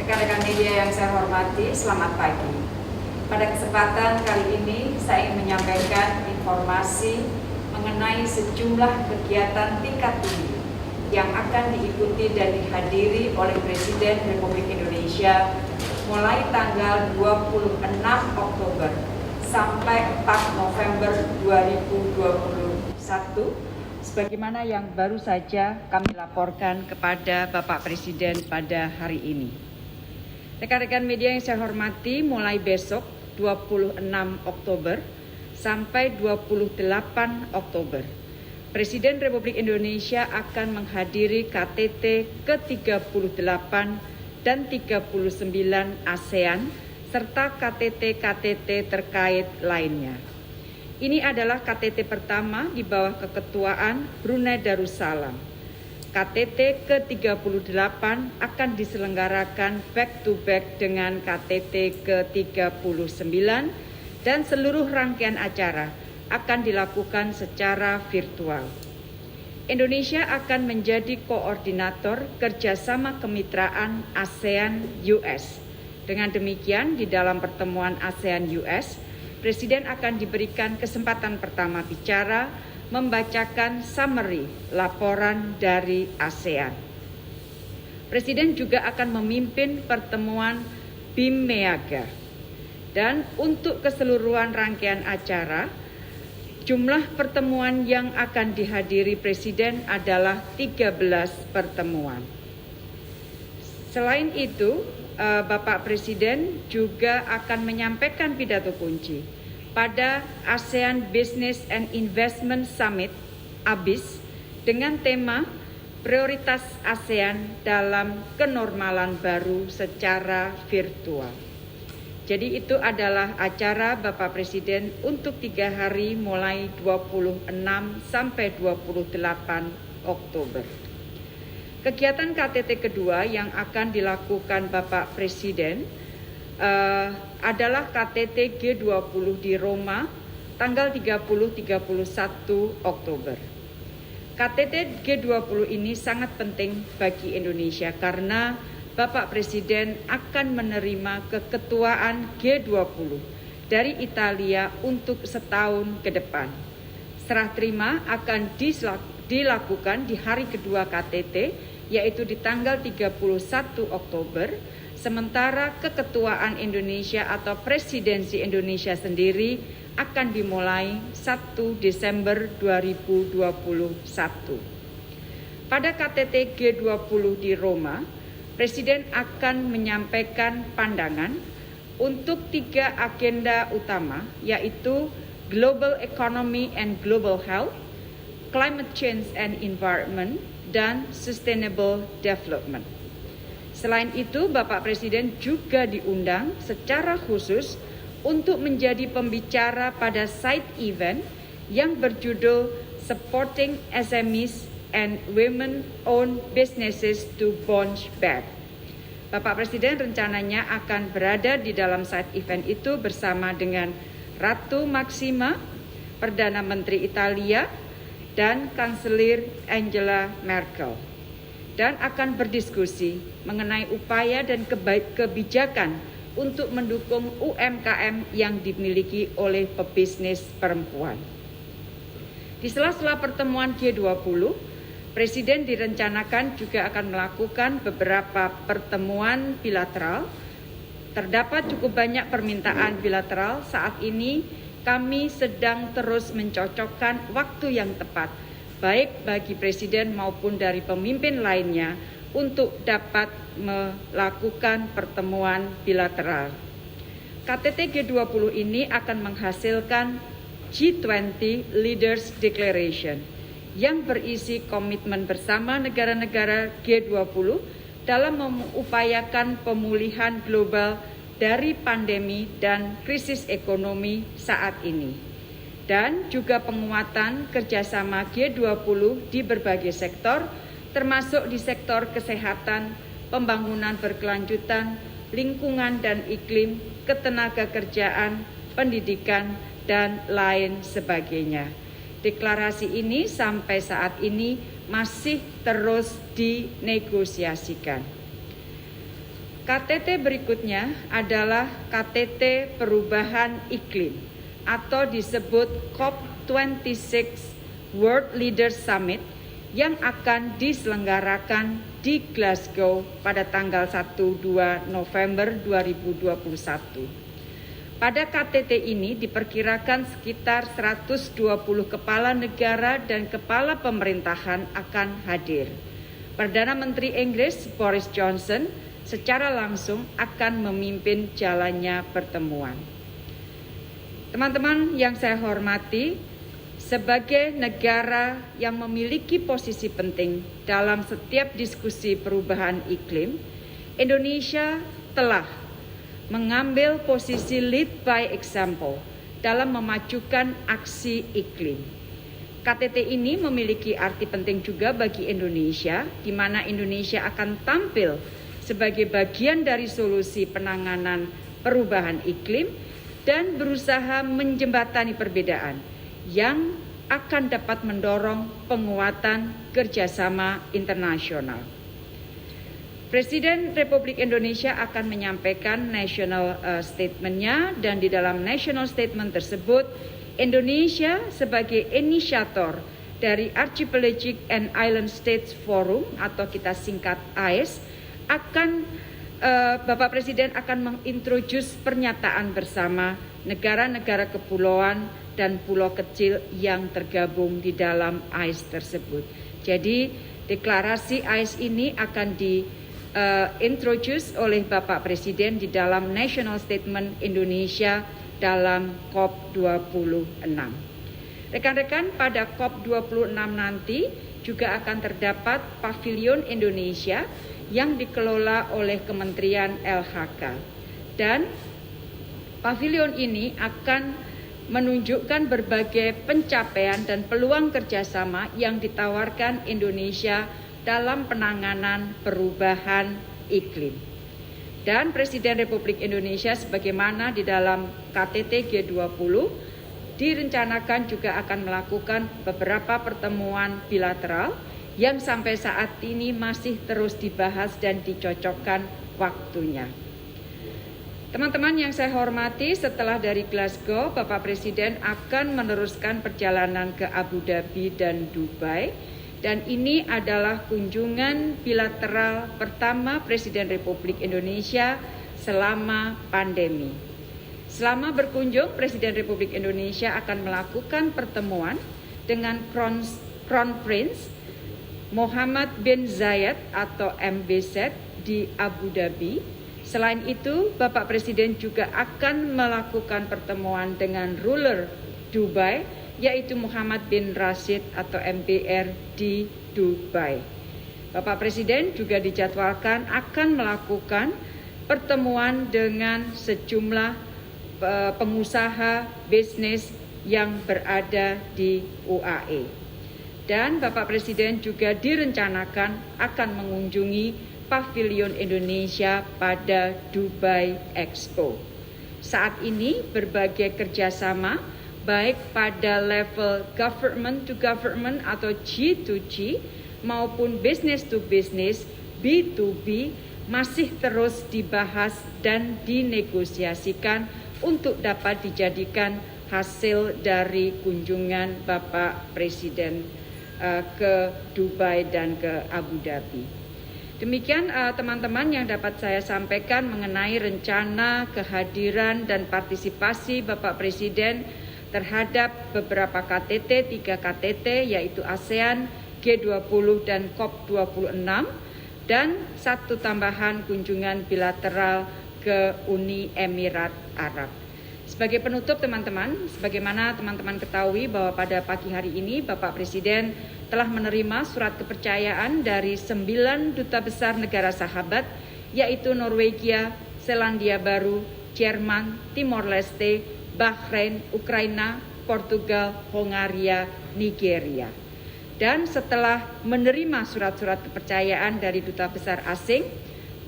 Rekan-rekan media yang saya hormati, selamat pagi. Pada kesempatan kali ini, saya ingin menyampaikan informasi mengenai sejumlah kegiatan tingkat tinggi yang akan diikuti dan dihadiri oleh Presiden Republik Indonesia mulai tanggal 26 Oktober sampai 4 November 2021, sebagaimana yang baru saja kami laporkan kepada Bapak Presiden pada hari ini. Rekan-rekan media yang saya hormati, mulai besok 26 Oktober sampai 28 Oktober, Presiden Republik Indonesia akan menghadiri KTT ke-38 dan 39 ASEAN serta KTT-KTT terkait lainnya. Ini adalah KTT pertama di bawah keketuaan Brunei Darussalam. KTT ke-38 akan diselenggarakan back-to-back dengan KTT ke-39 dan seluruh rangkaian acara akan dilakukan secara virtual. Indonesia akan menjadi koordinator kerjasama kemitraan ASEAN-US. Dengan demikian, di dalam pertemuan ASEAN-US, Presiden akan diberikan kesempatan pertama bicara membacakan summary laporan dari ASEAN. Presiden juga akan memimpin pertemuan BIM-MEAGA. Dan untuk keseluruhan rangkaian acara, jumlah pertemuan yang akan dihadiri Presiden adalah 13 pertemuan. Selain itu, Bapak Presiden juga akan menyampaikan pidato kunci pada ASEAN Business and Investment Summit ABIS dengan tema prioritas ASEAN dalam kenormalan baru secara virtual. Jadi itu adalah acara Bapak Presiden untuk 3 hari mulai 26 sampai 28 Oktober. Kegiatan KTT kedua yang akan dilakukan Bapak Presiden adalah KTT G20 di Roma tanggal 30-31 Oktober. KTT G20 ini sangat penting bagi Indonesia karena Bapak Presiden akan menerima keketuaan G20 dari Italia untuk setahun ke depan. Serah terima akan dilakukan di hari kedua KTT, yaitu di tanggal 31 Oktober, sementara keketuaan Indonesia atau presidensi Indonesia sendiri akan dimulai 1 Desember 2021. Pada KTT G20 di Roma, Presiden akan menyampaikan pandangan untuk 3 agenda utama, yaitu Global Economy and Global Health, Climate Change and Environment, dan Sustainable Development. Selain itu, Bapak Presiden juga diundang secara khusus untuk menjadi pembicara pada side event yang berjudul Supporting SMEs and Women-Owned Businesses to Bounce Back. Bapak Presiden rencananya akan berada di dalam side event itu bersama dengan Ratu Maxima, Perdana Menteri Italia, dan Kanselir Angela Merkel, dan akan berdiskusi mengenai upaya dan kebijakan untuk mendukung UMKM yang dimiliki oleh pebisnis perempuan. Di sela-sela pertemuan G20, Presiden direncanakan juga akan melakukan beberapa pertemuan bilateral. Terdapat cukup banyak permintaan bilateral. Saat ini kami sedang terus mencocokkan waktu yang tepat, baik bagi Presiden maupun dari pemimpin lainnya, untuk dapat melakukan pertemuan bilateral. KTT G20 ini akan menghasilkan G20 Leaders Declaration yang berisi komitmen bersama negara-negara G20 dalam mengupayakan pemulihan global dari pandemi dan krisis ekonomi saat ini, dan juga penguatan kerjasama G20 di berbagai sektor, termasuk di sektor kesehatan, pembangunan berkelanjutan, lingkungan dan iklim, ketenagakerjaan, pendidikan, dan lain sebagainya. Deklarasi ini sampai saat ini masih terus dinegosiasikan. KTT berikutnya adalah KTT Perubahan Iklim atau disebut COP26 World Leaders Summit yang akan diselenggarakan di Glasgow pada tanggal 1-2 November 2021. Pada KTT ini diperkirakan sekitar 120 kepala negara dan kepala pemerintahan akan hadir. Perdana Menteri Inggris Boris Johnson secara langsung akan memimpin jalannya pertemuan. Teman-teman yang saya hormati, sebagai negara yang memiliki posisi penting dalam setiap diskusi perubahan iklim, Indonesia telah mengambil posisi lead by example dalam memajukan aksi iklim. KTT ini memiliki arti penting juga bagi Indonesia, di mana Indonesia akan tampil sebagai bagian dari solusi penanganan perubahan iklim dan berusaha menjembatani perbedaan yang akan dapat mendorong penguatan kerjasama internasional. Presiden Republik Indonesia akan menyampaikan national statement-nya, dan di dalam national statement tersebut Indonesia sebagai inisiator dari Archipelagic and Island States Forum atau kita singkat AIS Bapak Presiden akan mengintroduce pernyataan bersama negara-negara kepulauan dan pulau kecil yang tergabung di dalam AIS tersebut. Jadi deklarasi AIS ini akan introduce oleh Bapak Presiden di dalam National Statement Indonesia dalam COP26. Rekan-rekan, pada COP26 nanti juga akan terdapat pavilion Indonesia yang dikelola oleh Kementerian LHK. Dan pavilion ini akan menunjukkan berbagai pencapaian dan peluang kerjasama yang ditawarkan Indonesia dalam penanganan perubahan iklim. Dan Presiden Republik Indonesia sebagaimana di dalam KTT G20 direncanakan juga akan melakukan beberapa pertemuan bilateral yang sampai saat ini masih terus dibahas dan dicocokkan waktunya. Teman-teman yang saya hormati, setelah dari Glasgow, Bapak Presiden akan meneruskan perjalanan ke Abu Dhabi dan Dubai. Dan ini adalah kunjungan bilateral pertama Presiden Republik Indonesia selama pandemi. Selama berkunjung, Presiden Republik Indonesia akan melakukan pertemuan dengan Crown Prince Mohammed bin Zayed atau MBZ di Abu Dhabi. Selain itu, Bapak Presiden juga akan melakukan pertemuan dengan ruler Dubai, yaitu Muhammad bin Rashid atau MBR di Dubai. Bapak Presiden juga dijadwalkan akan melakukan pertemuan dengan sejumlah pengusaha bisnis yang berada di UAE. Dan Bapak Presiden juga direncanakan akan mengunjungi pavilion Indonesia pada Dubai Expo. Saat ini berbagai kerjasama baik pada level government to government atau G2G maupun business to business B2B masih terus dibahas dan dinegosiasikan untuk dapat dijadikan hasil dari kunjungan Bapak Presiden ke Dubai dan ke Abu Dhabi. Demikian teman-teman yang dapat saya sampaikan mengenai rencana kehadiran dan partisipasi Bapak Presiden terhadap beberapa KTT, 3 KTT yaitu ASEAN, G20 dan COP26 dan 1 tambahan kunjungan bilateral ke Uni Emirat Arab. Sebagai penutup teman-teman, sebagaimana teman-teman ketahui bahwa pada pagi hari ini Bapak Presiden telah menerima surat kepercayaan dari 9 duta besar negara sahabat yaitu Norwegia, Selandia Baru, Jerman, Timor Leste, Bahrain, Ukraina, Portugal, Hongaria, Nigeria. Dan setelah menerima surat-surat kepercayaan dari duta besar asing,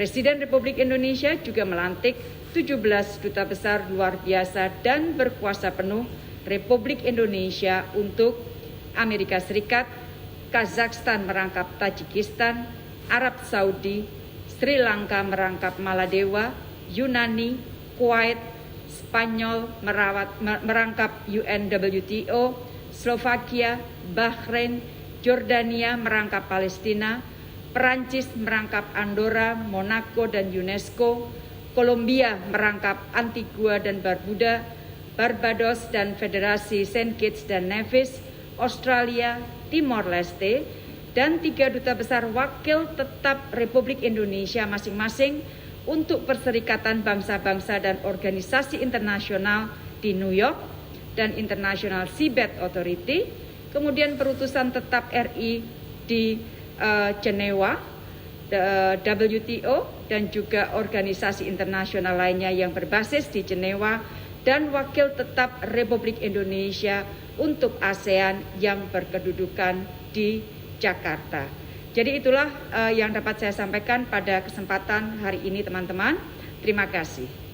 Presiden Republik Indonesia juga melantik 17 duta besar luar biasa dan berkuasa penuh Republik Indonesia untuk Amerika Serikat, Kazakhstan merangkap Tajikistan, Arab Saudi, Sri Lanka merangkap Maladewa, Yunani, Kuwait, Spanyol merangkap UNWTO, Slovakia, Bahrain, Jordania merangkap Palestina, Perancis merangkap Andorra, Monaco, dan UNESCO, Kolombia merangkap Antigua dan Barbuda, Barbados dan Federasi Saint Kitts dan Nevis, Australia, Timor Leste, dan 3 duta besar wakil tetap Republik Indonesia masing-masing untuk Perserikatan Bangsa-Bangsa dan organisasi internasional di New York dan International Seabed Authority, kemudian perutusan tetap RI di Jenewa, WTO, dan juga organisasi internasional lainnya yang berbasis di Jenewa, dan wakil tetap Republik Indonesia untuk ASEAN yang berkedudukan di Jakarta. Jadi itulah yang dapat saya sampaikan pada kesempatan hari ini, teman-teman. Terima kasih.